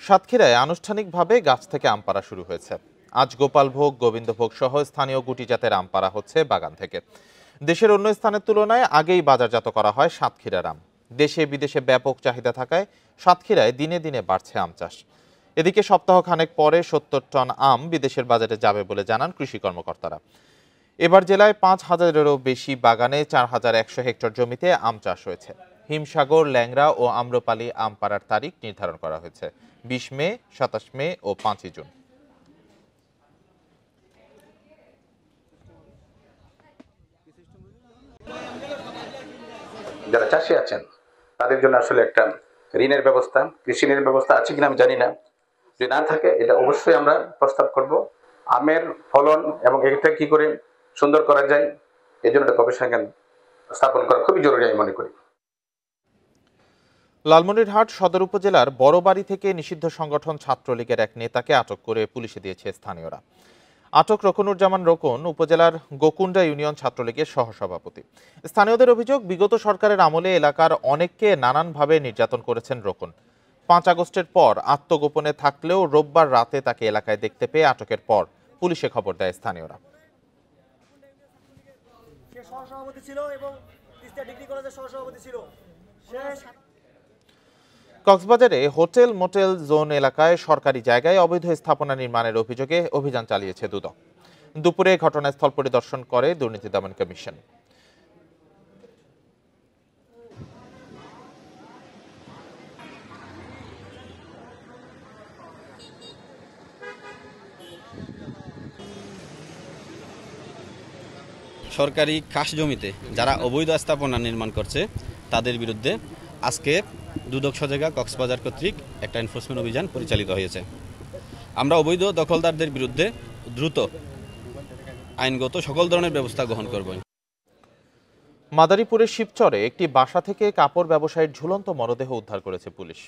সাতক্ষীরায় আনুষ্ঠানিকভাবে গাছ থেকে আম পাড়া শুরু হয়েছে। আজ গোপালভোগ, গোবিন্দভোগ সহ স্থানীয় গুটি জাতের আম পাড়া হচ্ছে বাগান থেকে। দেশের অন্য স্থানের তুলনায় আগেই বাজারজাত করা হয় সাতক্ষীরার আম। দেশে বিদেশে ব্যাপক চাহিদা থাকায় সাতক্ষীরায় দিনে দিনে বাড়ছে আম চাষ। এদিকে সপ্তাহখানেক পরে ৭০ টন আম বিদেশের বাজারে যাবে বলে জানান কৃষি কর্মকর্তারা। এবার জেলায় ৫,০০০-এরও বেশি বাগানে ৪,১০০ হেক্টর জমিতে আম চাষ হয়েছে। হিমসাগর, ল্যাংড়া ও আম্রপালি আম পাড়ার তারিখ নির্ধারণ করা হয়েছে ২০ মে, ২৭ মে ও ৫ই জুন। যারা চাষি আছেন তাদের জন্য আসলে একটা ঋণের ব্যবস্থা, কৃষি ঋণের ব্যবস্থা আছে কিনা আমি জানি না। যদি না থাকে এটা অবশ্যই আমরা প্রস্তাব করব। আমের ফলন এবং এটা কি করে সুন্দর করা যায় এই জন্য একটা গবেষণা কেন্দ্র স্থাপন করা খুবই জরুরি আমি মনে করি। লালমনিরহাট সদর উপজেলার বড়বাড়ি থেকে নিষিদ্ধ সংগঠন ছাত্রলীগের এক নেতাকে আটক করে পুলিশে দিয়েছে স্থানীয়রা। আটক রকনুজ্জামান রকন উপজেলার গোকুন্ডা ইউনিয়ন ছাত্রলীগের সহসভাপতি। স্থানীয়দের অভিযোগ, বিগত সরকারের আমলে এলাকার অনেককে নানানভাবে নির্যাতন করেছেন রকন। ৫ আগস্টের পর আত্মগোপনে থাকলেও রোববার রাতে তাকে এলাকায় দেখতে পেয়ে আটকের পর পুলিশে খবর দেয় স্থানীয়রা। কক্সবাজারে হোটেল মোটেল জোন এলাকায় সরকারি জায়গায় অবৈধ স্থাপনা নির্মাণের অভিযোগে অভিযান চালিয়েছে দুদক। দুপুরে ঘটনাস্থল পরিদর্শন করে দুর্নীতি দমন কমিশন। সরকারি খাস জমিতে যারা অবৈধ স্থাপনা নির্মাণ করছে তাদের বিরুদ্ধে আজকে দুদক সজাগা কক্সবাজার কর্তৃক একটা এনফোর্সমেন্ট অভিযান পরিচালিত হয়েছে। আমরা অবৈধ দখলদারদের বিরুদ্ধে দ্রুত আইনগত সকল ধরনের ব্যবস্থা গ্রহণ করব। মাদারীপুরের শিবচরে একটি বাসা থেকে কাপড় ব্যবসায়ীর ঝুলন্ত মরদেহ উদ্ধার করেছে পুলিশ।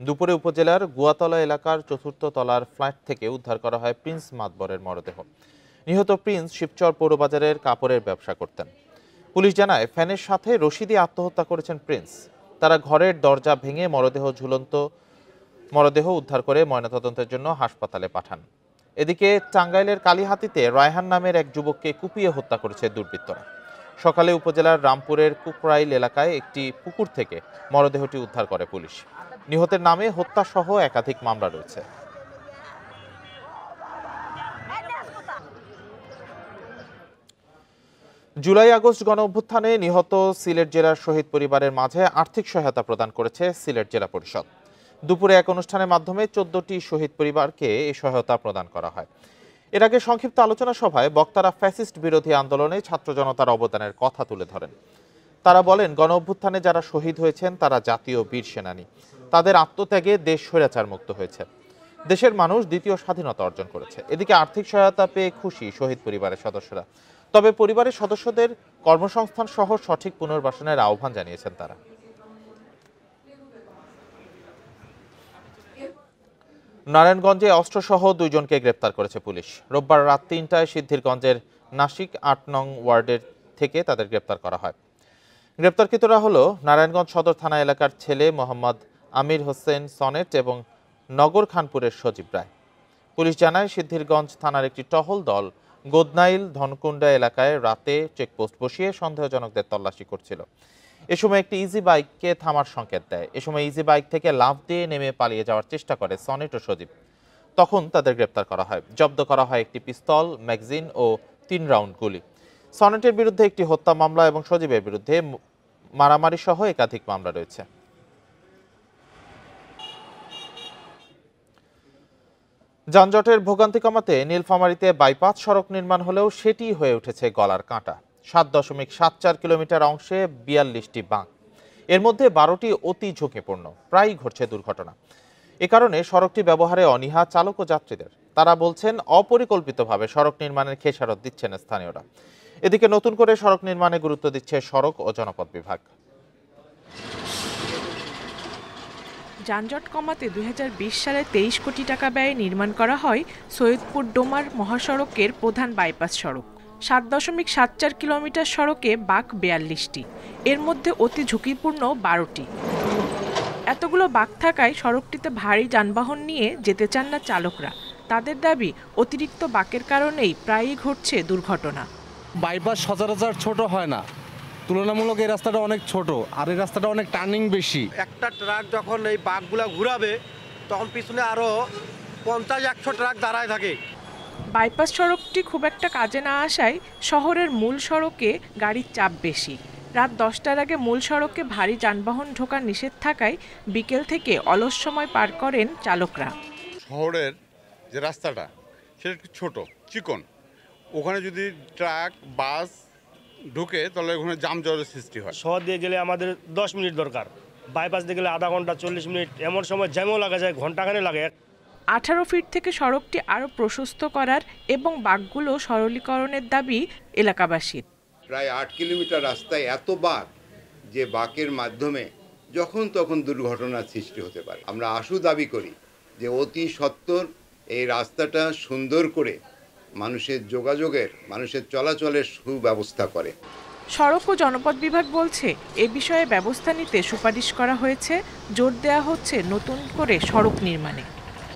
দুপুরে উপজেলার গুয়াতলা এলাকার ৪র্থ তলার ফ্ল্যাট থেকে উদ্ধার করা হয় প্রিন্স মাতবরের মরদেহ। নিহত প্রিন্স শিবচর পৌরবাজারের কাপড়ের ব্যবসা করতেন। পুলিশ জানায়, ফ্যানের সাথে রশি দিয়ে আত্মহত্যা করেছেন প্রিন্স। তারা ঘরের দরজা ভেঙে ঝুলন্ত মরদেহ উদ্ধার করে ময়নাতদন্তের জন্য হাসপাতালে পাঠান। এদিকে টাঙ্গাইলের কালীহাতিতে রায়হান নামের এক যুবককে কুপিয়ে হত্যা করেছে দুর্বৃত্তরা। সকালে উপজেলার রামপুরের কুকরাইল এলাকায় একটি পুকুর থেকে মরদেহটি উদ্ধার করে পুলিশ। নিহতের নামে হত্যাসহ একাধিক মামলা রয়েছে। জুলাই আগস্ট গণ অভ্যুত্থানে নিহত সিলেট জেলার শহীদ পরিবারের মাঝে আর্থিক সহায়তা প্রদান করেছে সিলেট জেলা পরিষদ। দুপুরে এক অনুষ্ঠানের মাধ্যমে 14টি শহীদ পরিবারকে এই সহায়তা প্রদান করা হয়। এর আগে সংক্ষিপ্ত আলোচনা সভায় বক্তারা ফ্যাসিস্ট বিরোধী আন্দোলনে ছাত্র জনতার অবদানের কথা তুলে ধরেন। তারা বলেন, গণ অভ্যুত্থানে যারা শহীদ হয়েছেন তারা জাতীয় বীর সেনানী। তাদের আত্মত্যাগে দেশ স্বৈরাচার মুক্ত হয়েছে। দেশের মানুষ দ্বিতীয় স্বাধীনতা অর্জন করেছে। এদিকে আর্থিক সহায়তা পেয়ে খুশি শহীদ পরিবারের সদস্যরা। তবে পরিবারের সদস্যদের কর্মসংস্থান সহ সঠিক পুনর্বাসনের আহ্বান জানিয়েছেন তারা। নারায়ণগঞ্জে অস্ত্রসহ 2 জনকে গ্রেপ্তার করেছে পুলিশ। রোববার রাত 3টায় সিদ্ধিরগঞ্জের নাসিক 8 নং ওয়ার্ডের থেকে তাদের গ্রেপ্তার করা হয়। গ্রেপ্তারকৃতরা হলো নারায়ণগঞ্জ সদর থানা এলাকার ছেলে মোহাম্মদ আমির হোসেন সনেট এবং নগর খানপুরের সজীব রায়। পুলিশ জানায়, সিদ্ধিরগঞ্জ থানার একটি টহল দল গোদনাইল ধনকুন্ডা এলাকায় রাতে চেকপোস্ট বসিয়ে সন্দেহজনকদের তল্লাশি করছিল। এ সময় একটি ইজি বাইককে থামার সংকেত দেয়। এ সময় ইজি বাইক থেকে লাফ দিয়ে নেমে পালিয়ে যাওয়ার চেষ্টা করে সনেট ও সজীব। তখন তাদের গ্রেপ্তার করা হয়। জব্দ করা হয় একটি পিস্তল, ম্যাগজিন ও 3 রাউন্ড গুলি। সনেটের বিরুদ্ধে একটি হত্যা মামলা এবং সজীবের বিরুদ্ধে মারামারি সহ একাধিক মামলা রয়েছে। যানজটের ভোগান্তি কমাতে নীলফামারীতে বাইপাস সড়ক নির্মাণ হলেও সেটি হয়ে উঠেছে গলার কাঁটা। 7.74 কিলোমিটার অংশে 42টি বাঁক, এর মধ্যে 12টি অতি ঝুঁকিপূর্ণ। প্রায়ই ঘটছে দুর্ঘটনা। এ কারণে সড়কটি ব্যবহারে অনীহা চালক ও যাত্রীদের। তারা বলছেন, অপরিকল্পিতভাবে সড়ক নির্মাণের খেসারত দিচ্ছেন স্থানীয়রা। এদিকে নতুন করে সড়ক নির্মাণে গুরুত্ব দিচ্ছে সড়ক ও জনপথ বিভাগ। যানজট কমাতে 2020 সালে 23 কোটি টাকা ব্যয়ে নির্মাণ করা হয় সৈয়দপুর ডোমার মহাসড়কের প্রধান বাইপাস সড়ক। 7.74 কিলোমিটার সড়কে বাঁক 42টি, এর মধ্যে অতি ঝুঁকিপূর্ণ 12টি। এতগুলো বাঁক থাকায় সড়কটিতে ভারী যানবাহন নিয়ে যেতে চান না চালকরা। তাদের দাবি, অতিরিক্ত বাঁকের কারণেই প্রায়ই ঘটছে দুর্ঘটনা। বাইপাস সচরাচর ছোট হয় না, তুলনামূলক এই রাস্তাটা অনেক ছোট, আর এই রাস্তাটা অনেক টার্নিং বেশি। একটা ট্রাক যখন এই বাঁকগুলা ঘুরাবে তখন পিছনে আরও 50-100 ট্রাক দাঁড়ায় থাকে। বাইপাস সড়কটি খুব একটা কাজে না আসায় শহরের মূল সড়কে গাড়ির চাপ বেশি। রাত 10টার আগে মূল সড়কে ভারী যানবাহন ঢোকা নিষেধ থাকায় বিকেল থেকে অলস সময় পার করেন চালকরা। শহরের যে রাস্তাটা সেটা একটু ছোট চিকন, ওখানে যদি ট্রাক বাস ঢুকে তাহলে ওখানে জামজটের সৃষ্টি হয়। শহর দিয়ে গেলে আমাদের 10 মিনিট দরকার, বাইপাস দিয়ে গেলে আধা ঘন্টা 40 মিনিট, এমন সময় জ্যামও লাগা যায়, ঘন্টাখানে লাগে। 18 ফিট থেকে সড়কটি আরও প্রশস্ত করার এবং বাঁকগুলো সরলীকরণের দাবি এলাকাবাসীর। প্রায় 8 কিলোমিটার রাস্তায় এত বাঁক যে বাঁকের মাধ্যমে যখন তখন দুর্ঘটনার সৃষ্টি হতে পারে। আমরা আশু দাবি করি যে অতি সত্বর এই রাস্তাটা সুন্দর করে মানুষের যোগাযোগের, মানুষের চলাচলের সুব্যবস্থা করে। সড়ক ও জনপথ বিভাগ বলছে এ বিষয়ে ব্যবস্থা নিতে সুপারিশ করা হয়েছে, জোর দেওয়া হচ্ছে নতুন করে সড়ক নির্মাণে।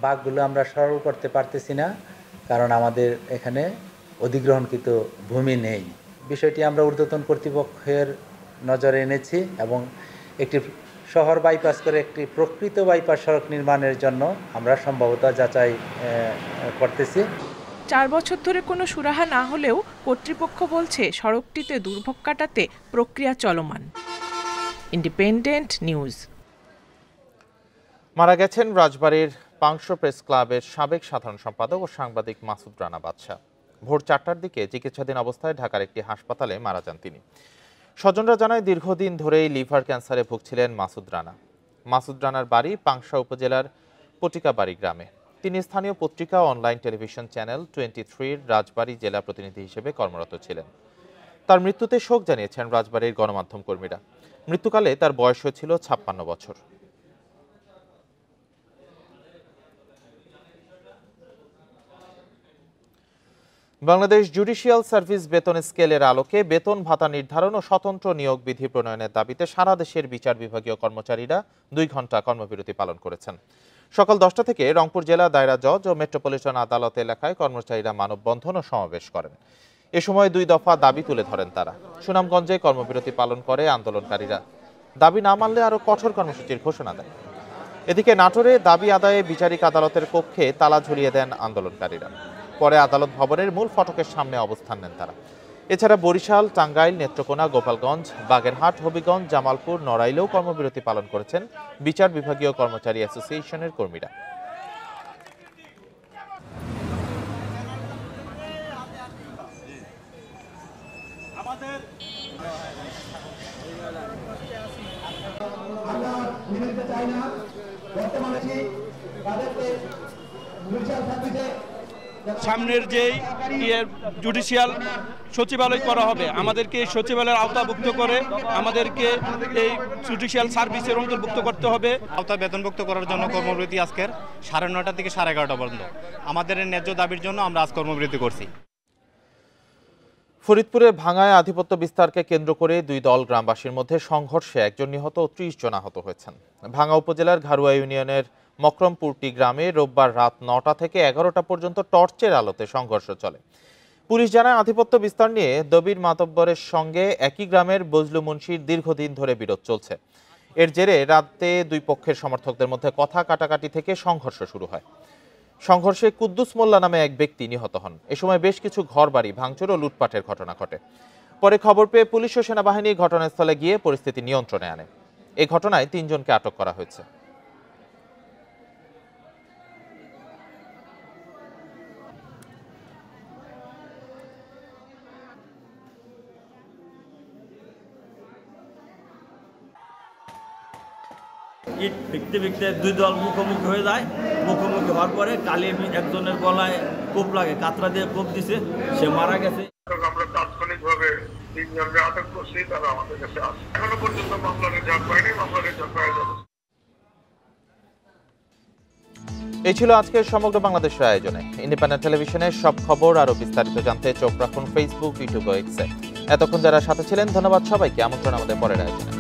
বাঁকগুলো আমরা সরল করতে পারতেছি না, কারণ আমাদের এখানে অধিগ্রহণকৃত ভূমি নেই। বিষয়টি আমরা ঊর্ধ্বতন কর্তৃপক্ষের নজরে এনেছি এবং একটি শহর বাইপাস করে একটি প্রকৃত বাইপাস সড়ক নির্মাণের জন্য আমরা সম্ভবত যাচাই করতেছি। 4 বছর ধরে কোনো সুরাহা না হলেও কর্তৃপক্ষ বলছে সড়কটিতে দুর্ভোগ কাটাতে প্রক্রিয়া চলমান। Independent news. মারা গেছেন রাজবাড়ীর পাংশু প্রেস ক্লাবের সাবেক সাধারণ সম্পাদক ও সাংবাদিক মাসুদ রানা বাদশা। ভোর 4টার দিকে চিকিৎসাধীন অবস্থায় ঢাকার একটি হাসপাতালে মারা যান তিনি। স্বজনরা জানায় দীর্ঘদিন ধরেই লিভার ক্যান্সারে ভুগছিলেন মাসুদ রানা। মাসুদ রানার বাড়ি পাংশা উপজেলার পটিকাবাড়ি গ্রামে। তিনি স্থানীয় পত্রিকা ও অনলাইন টেলিভিশন চ্যানেল 23-র রাজবাড়ী জেলা প্রতিনিধি হিসেবে কর্মরত ছিলেন। তার মৃত্যুতে শোক জানিয়েছেন রাজবাড়ীর গণমাধ্যম কর্মীরা। মৃত্যুকালে তার বয়স হয়েছিল 56 বছর। বাংলাদেশ জুডিশিয়াল সার্ভিস বেতন স্কেলের আলোকে বেতন ভাতা নির্ধারণ ও স্বতন্ত্র নিয়োগ বিধি প্রণয়নের দাবিতে সারা দেশের বিচার বিভাগীয় কর্মচারীরা 2 ঘন্টা কর্মবিরতি পালন করেছেন। সকাল 10টা থেকে রংপুর জেলা দায়রা জজ ও মেট্রোপলিটন আদালত এলাকায় কর্মচারীরা মানববন্ধন ও সমাবেশ করেন। এ সময় 2 দফা দাবি তুলে ধরেন তারা। সুনামগঞ্জে কর্মবিরতি পালন করে আন্দোলনকারীরা দাবি না মানলে আরও কঠোর কর্মসূচির ঘোষণা দেন। এদিকে নাটোরে দাবি আদায়ে বিচারিক আদালতের কক্ষে তালা ঝুলিয়ে দেন আন্দোলনকারীরা। পরে আদালত ভবনের মূল ফটকের সামনে অবস্থান নেন তারা। এছাড়া বরিশাল, টাঙ্গাইল, নেত্রকোনা, গোপালগঞ্জ, বাগেরহাট, হবিগঞ্জ, জামালপুর, নড়াইলেও কর্মবিরতি পালন করেছেন বিচার বিভাগীয় কর্মচারী অ্যাসোসিয়েশনের কর্মীরা। সামনের যেই জুডিশিয়াল সচিবালয় করা হবে, আমাদেরকে সচিবালয়ের আওতাভুক্ত করে আমাদেরকে এই জুডিশিয়াল সার্ভিসের অন্তর্ভুক্ত করতে হবে। আওতা বেতনভুক্ত করার জন্য কর্মবিরতি আজকের 9:30 থেকে 11:30 পর্যন্ত। আমাদের ন্যায্য দাবির জন্য আমরা আজ কর্মবিরতি করছি। ফরিদপুরে ভাঙায় আধিপত্য বিস্তারকে কেন্দ্র করে 2 দল গ্রামবাসীর মধ্যে সংঘর্ষে 1 জন নিহত ও 30 জন আহত হয়েছেন। ভাঙা উপজেলার ঘারুয়া ইউনিয়নের মকরমপুরটি গ্রামে রোববার রাত 9টা থেকে 11টা পর্যন্ত টর্চের আলোতে সংঘর্ষ চলে। পুলিশ জানায় আধিপত্য বিস্তার নিয়ে দবির মাতব্বরের সঙ্গে একই গ্রামের বজলু মুন্সির দীর্ঘদিন ধরে বিরোধ চলছে। এর জেরে রাতে 2 পক্ষের সমর্থকদের মধ্যে কথা কাটাকাটি থেকে সংঘর্ষ শুরু হয়। সংঘর্ষে কুদ্দুস মোল্লা নামে এক ব্যক্তি নিহত হন। এ সময় বেশ কিছু ঘরবাড়ি ভাঙচুর ও লুটপাটের ঘটনা ঘটে। পরে খবর পেয়ে পুলিশ ও সেনাবাহিনী ঘটনাস্থলে গিয়ে পরিস্থিতি নিয়ন্ত্রণে আনে। এই ঘটনায় 3 জনকে আটক করা হয়েছে। ইট ফিকতে ফিকতে 2 দল মুখোমুখি হয়ে যায়। মুখোমুখি হওয়ার পরে কালি একজনের গলায় কোপ লাগে, কাতরা দিয়ে কোপ দিছে, সে মারা গেছে। আমরা তাৎক্ষণিকভাবে 3 জনকে আটক করছি, তারা আমাদের কাছে আসে। এখনো পর্যন্ত মামলা রেজাল্ট পায়নি, মামলা রেজাল্ট পাওয়া যাবে। এই ছিল আজকের সমগ্র বাংলাদেশের আয়োজনে। ইন্ডিপেন্ডেন্ট টেলিভিশনের সব খবর আরো বিস্তারিত জানতে চোখ রাখুন ফেসবুক, ইউটিউব ও এক্সে। এতক্ষণ যারা সাথে ছিলেন ধন্যবাদ সবাইকে। আমন্ত্রণ আমাদের পরের আয়োজনে।